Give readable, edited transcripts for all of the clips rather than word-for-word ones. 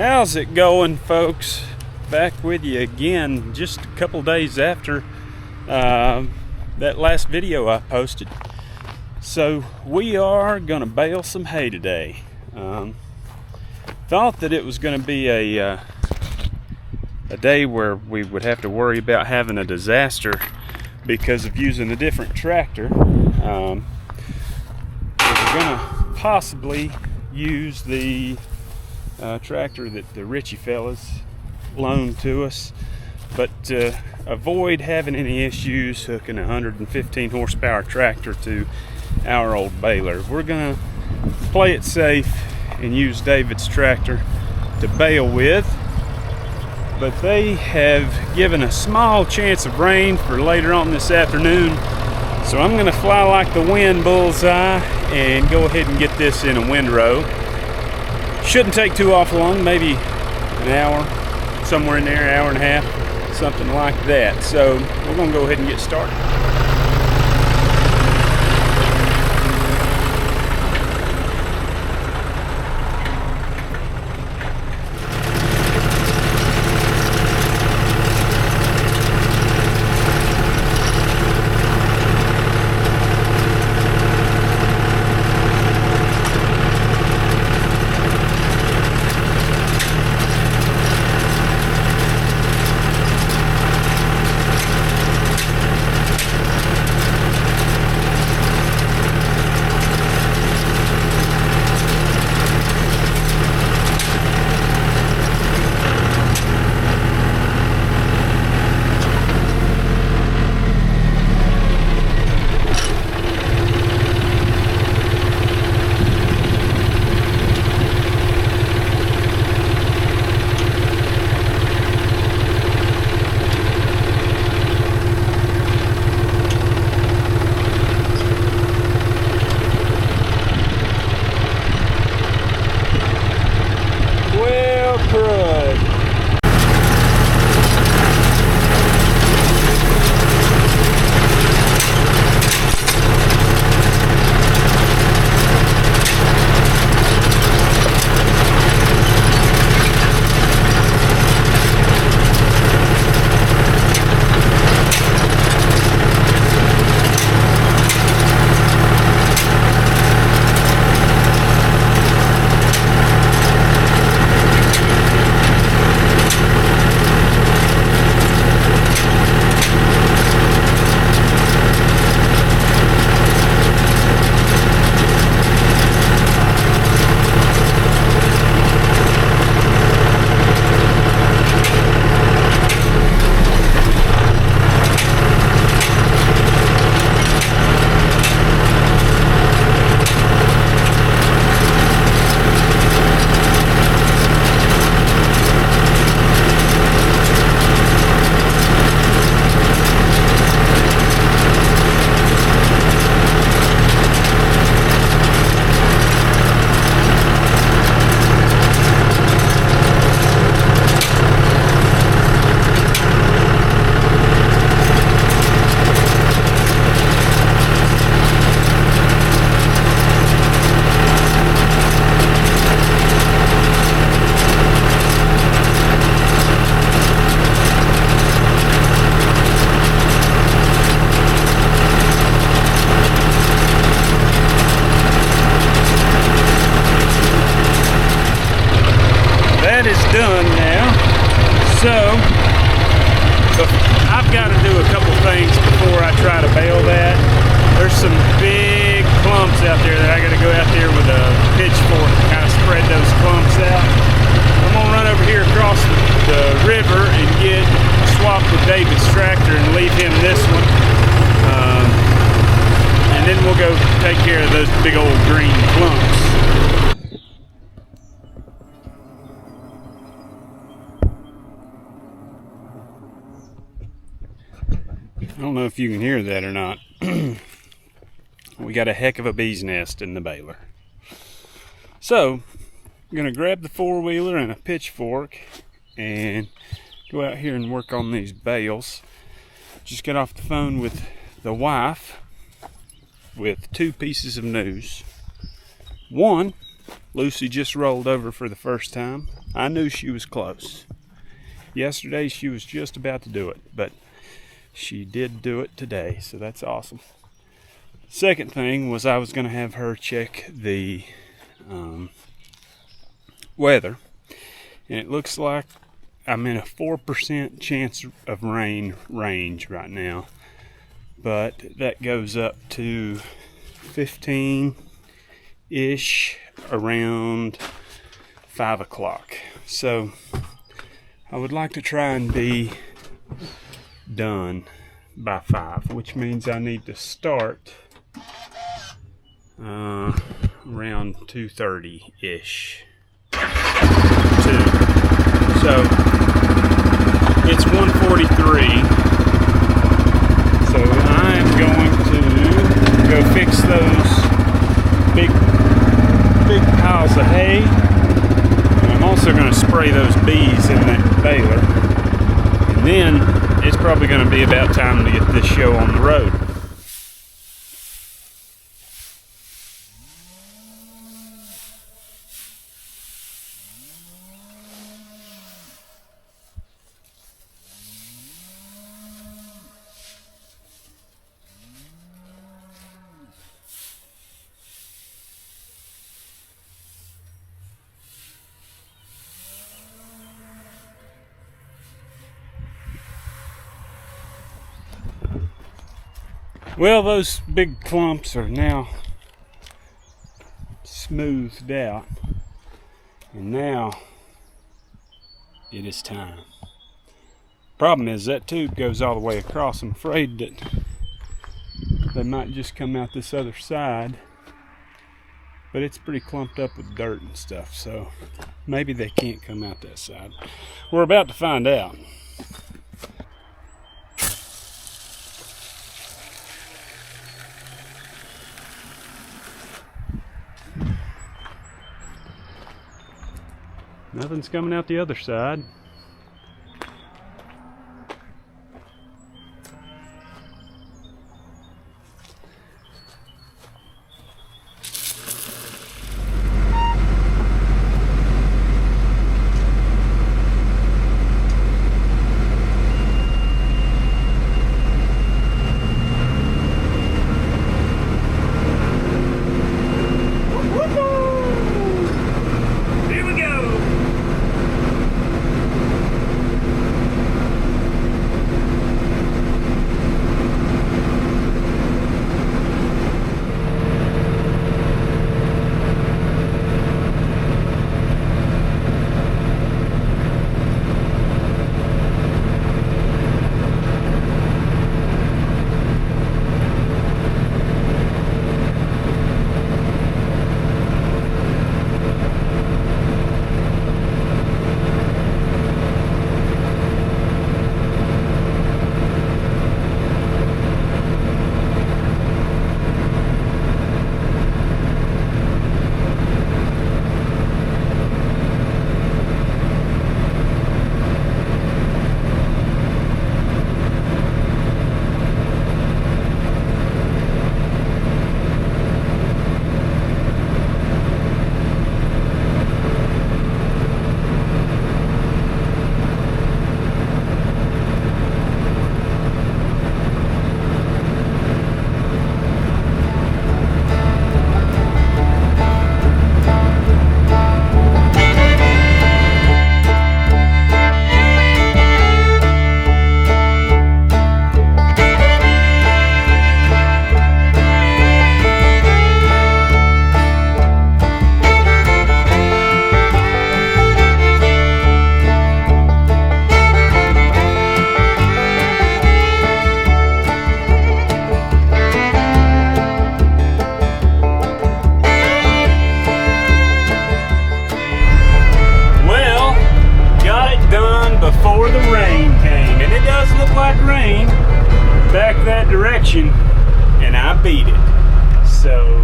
How's it going, folks? Back with you again just a couple days after that last video I posted. So we are gonna bale some hay today. Thought that it was gonna be a day where we would have to worry about having a disaster because of using a different tractor. We're gonna possibly use the tractor that the Richie fellas loaned to us, but to avoid having any issues hooking a 115 horsepower tractor to our old baler, we're gonna play it safe and use David's tractor to bale with. But they have given a small chance of rain for later on this afternoon, so I'm gonna fly like the wind bullseye and go ahead and get this in a windrow. Shouldn't take too awful long, maybe an hour, somewhere in there, hour and a half, something like that. So we're gonna go ahead and get started. Done now. So I've got to do a couple things before I try to bale that. There's some big clumps out there that I got to go out there with a pitchfork and kind of spread those clumps out. I'm gonna run over here across the river and get swapped with David's tractor and leave him this one, and then we'll go take care of those big old green clumps. I don't know if you can hear that or not. We got a heck of a bee's nest in the baler. So I'm gonna grab the four-wheeler and a pitchfork and go out here and work on these bales. Just got off the phone with the wife with two pieces of news. One, Lucy just rolled over for the first time. I knew she was close. Yesterday she was just about to do it, but she did do it today, so that's awesome. Second thing was I was going to have her check the weather, and it looks like I'm in a 4% chance of rain range right now, but that goes up to 15-ish around 5 o'clock. So I would like to try and be done by 5, which means I need to start around 2:30-ish. So it's 1:43. So I'm going to go fix those big piles of hay. And I'm also going to spray those bees in that baler. And then it's probably going to be about time to get this show on the road. Well, those big clumps are now smoothed out, and now it is time. Problem is that tube goes all the way across. I'm afraid that they might just come out this other side, but it's pretty clumped up with dirt and stuff, so maybe they can't come out that side. We're about to find out. Nothing's coming out the other side. And I beat it. So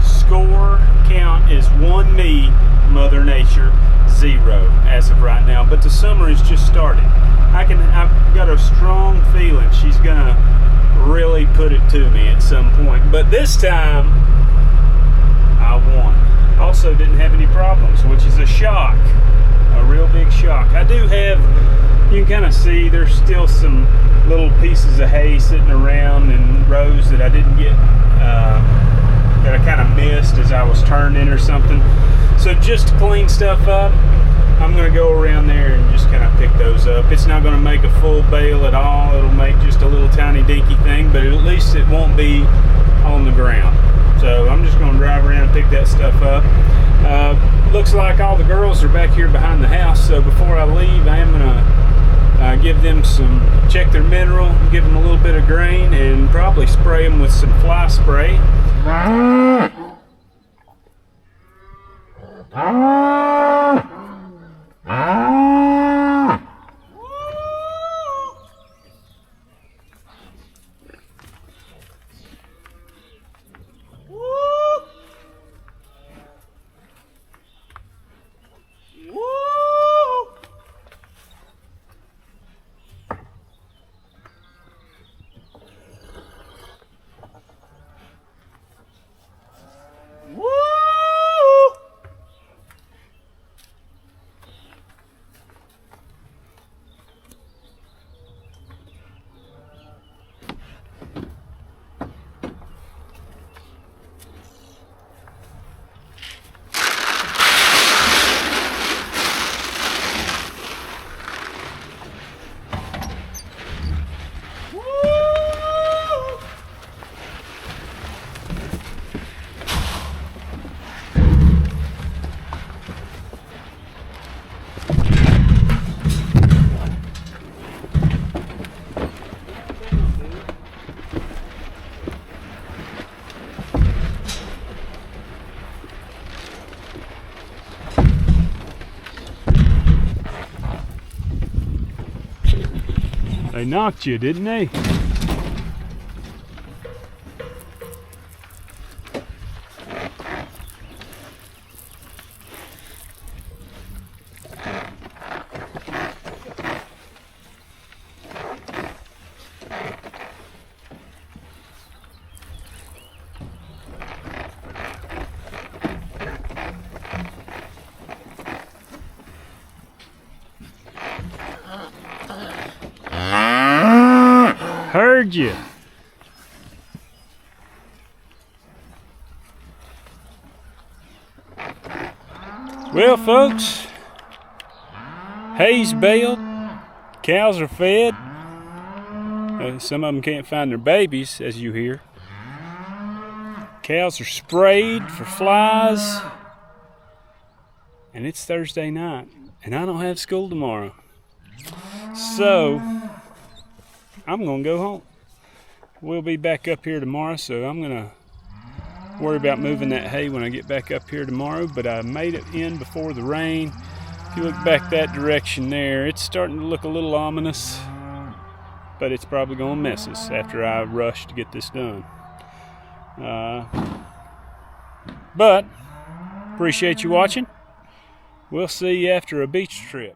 score count is 1 me, Mother Nature 0 as of right now. But the summer is just starting. I've got a strong feeling she's gonna really put it to me at some point. But this time I won. Also didn't have any problems, which is a shock. a real big shock. I do have, you can kind of see there's still some little pieces of hay sitting around in rows that I didn't get, that I kind of missed as I was turning or something. So just to clean stuff up, I'm going to go around there and just kind of pick those up. It's not going to make a full bale at all. It'll make just a little tiny dinky thing, but at least it won't be on the ground. So I'm just going to drive around and pick that stuff up. Looks like all the girls are back here behind the house, so before I leave, I am going to give them check their mineral, give them a little bit of grain, and probably spray them with some fly spray. They knocked you, didn't they? Heard you. Well, folks, hay's baled, cows are fed. Some of them can't find their babies, as you hear. Cows are sprayed for flies, and it's Thursday night, and I don't have school tomorrow. So I'm gonna go home. We'll be back up here tomorrow, so I'm gonna worry about moving that hay when I get back up here tomorrow, but I made it in before the rain. If you look back that direction there, it's starting to look a little ominous, but it's probably gonna miss us after I rush to get this done. But appreciate you watching. We'll see you after a beach trip.